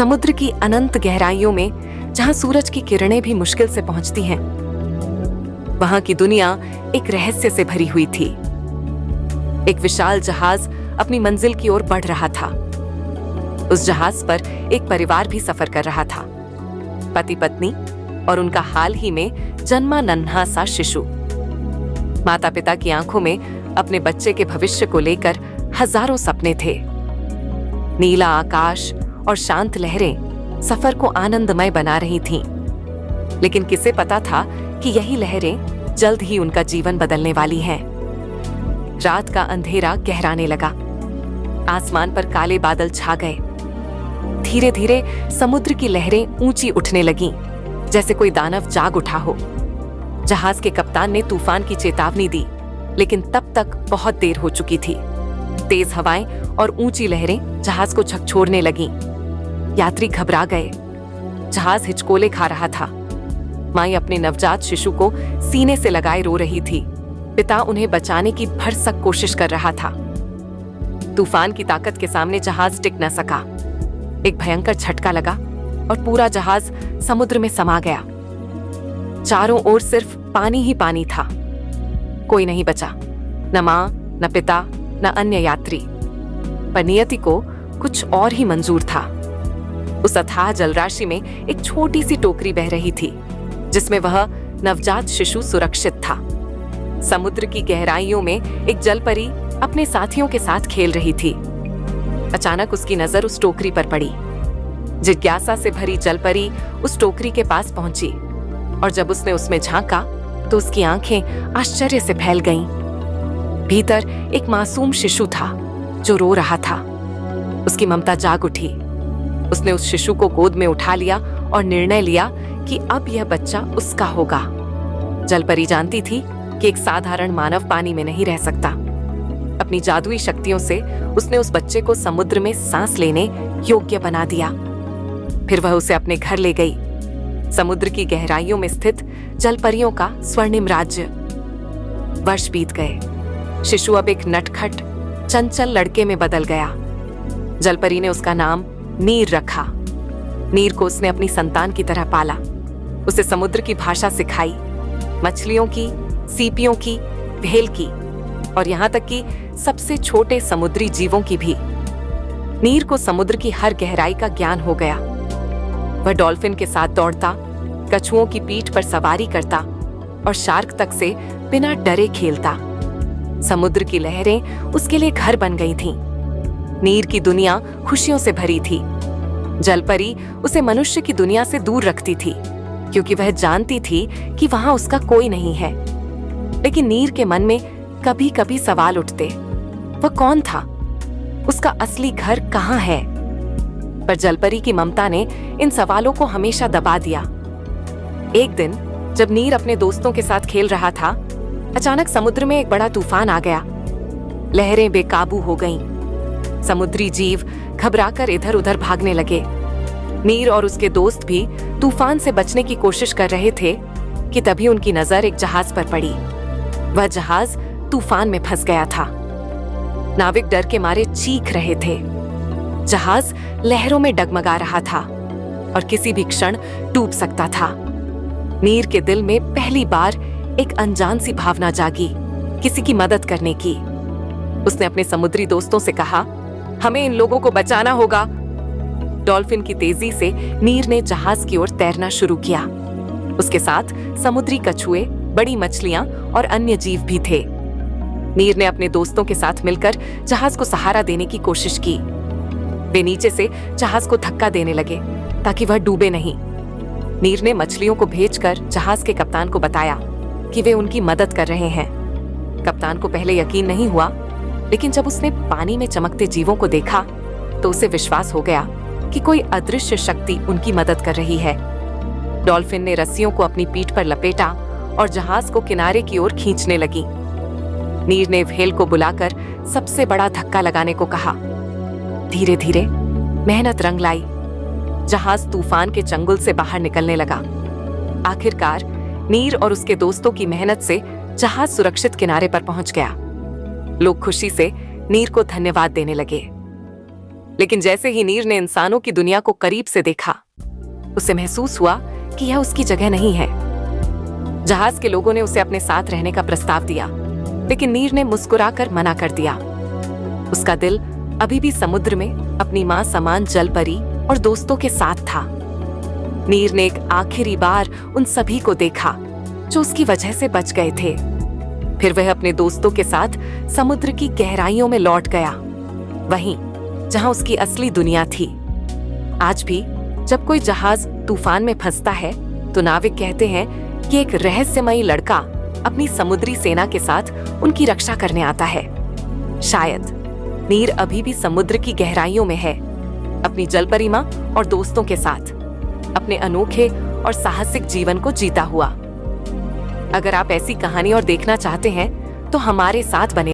समुद्र की अनंत गहराइयों में जहां सूरज की किरणें भी मुश्किल से पहुंचती हैं, वहां की दुनिया एक रहस्य से भरी हुई थी। एक विशाल जहाज अपनी मंजिल की ओर बढ़ रहा था। उस जहाज पर एक परिवार भी सफर कर रहा था, पति पत्नी और उनका हाल ही में जन्मा नन्हा सा शिशु। माता पिता की आंखों में अपने बच्चे के भविष्य को लेकर हजारों सपने थे। नीला आकाश और शांत लहरें सफर को आनंदमय बना रही थीं, लेकिन किसे पता था कि यही लहरें जल्द ही उनका जीवन बदलने वाली हैं। रात का अंधेरा गहराने लगा, आसमान पर काले बादल छा गए। धीरे धीरे समुद्र की लहरें ऊंची उठने लगीं, जैसे कोई दानव जाग उठा हो। जहाज के कप्तान ने तूफान की चेतावनी दी, लेकिन तब तक बहुत देर हो चुकी थी। तेज हवाएं और ऊंची लहरें जहाज को झकझोरने लगीं। यात्री घबरा गए। जहाज हिचकोले खा रहा था। माई अपने नवजात शिशु को सीने से लगाए रो रही थी। पिता उन्हें बचाने की भरसक कोशिश कर रहा था। तूफान की ताकत के सामने जहाज टिक न सका। एक भयंकर झटका लगा और पूरा जहाज समुद्र में समा गया। चारों ओर सिर्फ पानी ही पानी था। कोई नहीं बचा, न मां, न पिता, न अन्य यात्री। पर नियति को कुछ और ही मंजूर था। उस अथाह जलराशि में एक छोटी सी टोकरी बह रही थी, जिसमें वह नवजात शिशु सुरक्षित था। समुद्र की गहराइयों में एक जलपरी अपने साथियों के साथ खेल रही थी। अचानक उसकी नजर उस टोकरी पर पड़ी। जिज्ञासा से भरी जलपरी उस टोकरी के पास पहुंची, और जब उसने उसमें झांका तो उसकी आंखें आश्चर्य से फैल गईं। भीतर एक मासूम शिशु था जो रो रहा था। उसकी ममता जाग उठी। उसने उस शिशु को गोद में उठा लिया और निर्णय लिया कि अब यह बच्चा उसका होगा। जलपरी जानती थी कि एक साधारण मानव पानी में नहीं रह सकता। अपनी जादुई शक्तियों से उसने उस बच्चे को समुद्र में सांस लेने योग्य बना दिया। फिर वह उसे अपने घर ले गई, समुद्र की गहराइयों में स्थित जलपरियों का स्वर्णिम राज्य। वर्ष बीत गए। शिशु अब एक नटखट चंचल लड़के में बदल गया। जलपरी ने उसका नाम नीर रखा। नीर को उसने अपनी संतान की तरह पाला। उसे समुद्र की भाषा सिखाई, मछलियों की, सीपियों की, व्हेल की, और यहाँ तक कि सबसे छोटे समुद्री जीवों की भी। नीर को समुद्र की हर गहराई का ज्ञान हो गया। वह डॉल्फिन के साथ दौड़ता, कछुओं की पीठ पर सवारी करता और शार्क तक से बिना डरे खेलता। समुद्र की लहरें उसके लिए घर बन गई थीं। नीर की दुनिया खुशियों से भरी थी। जलपरी उसे मनुष्य की दुनिया से दूर रखती थी, क्योंकि वह जानती थी कि वहां उसका कोई नहीं है। लेकिन नीर के मन में कभी कभी सवाल उठते। वह कौन था? उसका असली घर कहाँ है? पर जलपरी की ममता ने इन सवालों को हमेशा दबा दिया। एक दिन जब नीर अपने दोस्तों के साथ खेल रहा था, अचानक समुद्र में एक बड़ा तूफान आ गया। लहरें बेकाबू हो गईं। समुद्री जीव घबराकर इधर उधर भागने लगे। नीर और उसके दोस्त भी तूफान से बचने की कोशिश कर रहे थे कि तभी उनकी नजर एक जहाज पर पड़ी। वह जहाज तूफान में फंस गया था। नाविक डर के मारे चीख रहे थे। जहाज लहरों में डगमगा रहा था और किसी भी क्षण डूब सकता था। नीर के दिल में पहली बार एक अनजान सी भावना जागी, किसी की मदद करने की। उसने अपने समुद्री दोस्तों से कहा, हमें इन लोगों को बचाना होगा। डॉल्फिन की तेजी से नीर ने जहाज की ओर तैरना शुरू किया। उसके साथ समुद्री कछुए, बड़ी मछलियां और अन्य जीव भी थे। नीर ने अपने दोस्तों के साथ मिलकर जहाज को सहारा देने की कोशिश की। वे नीचे से जहाज को धक्का देने लगे ताकि वह डूबे नहीं। नीर ने मछलियों को भेजकर जहाज के कप्तान को बताया कि वे उनकी मदद कर रहे हैं। कप्तान को पहले यकीन नहीं हुआ, लेकिन जब उसने पानी में चमकते जीवों को देखा तो उसे विश्वास हो गया कि कोई अदृश्य शक्ति उनकी मदद कर रही है। डॉल्फिन ने रस्सियों को अपनी पीठ पर लपेटा और जहाज को किनारे की ओर खींचने लगी। नीर ने व्हेल को बुलाकर सबसे बड़ा धक्का लगाने को कहा। धीरे धीरे मेहनत रंग लाई। जहाज तूफान के चंगुल से बाहर निकलने लगा। आखिरकार नीर और उसके दोस्तों की मेहनत से जहाज सुरक्षित किनारे पर पहुंच गया। लोग खुशी से नीर को धन्यवाद देने लगे। लेकिन जैसे ही नीर ने इंसानों की दुनिया को करीब से देखा, उसे महसूस हुआ कि यह उसकी जगह नहीं है। जहाज के लोगों ने उसे अपने साथ रहने का प्रस्ताव दिया, लेकिन नीर ने मुस्कुराकर मना कर दिया। उसका दिल अभी भी समुद्र में अपनी मां समान जल परी और दोस्तों के साथ था। नीर ने एक आखिरी बार उन सभी को देखा जो उसकी वजह से बच गए थे। फिर वह अपने दोस्तों के साथ समुद्र की गहराइयों में लौट गया, वहीं जहां उसकी असली दुनिया थी। आज भी जब कोई जहाज तूफान में फंसता है तो नाविक कहते हैं कि एक रहस्यमयी लड़का अपनी समुद्री सेना के साथ उनकी रक्षा करने आता है। शायद नीर अभी भी समुद्र की गहराइयों में है, अपनी जलपरी मां और दोस्तों के साथ अपने अनोखे और साहसिक जीवन को जीता हुआ। अगर आप ऐसी कहानी और देखना चाहते हैं तो हमारे साथ बने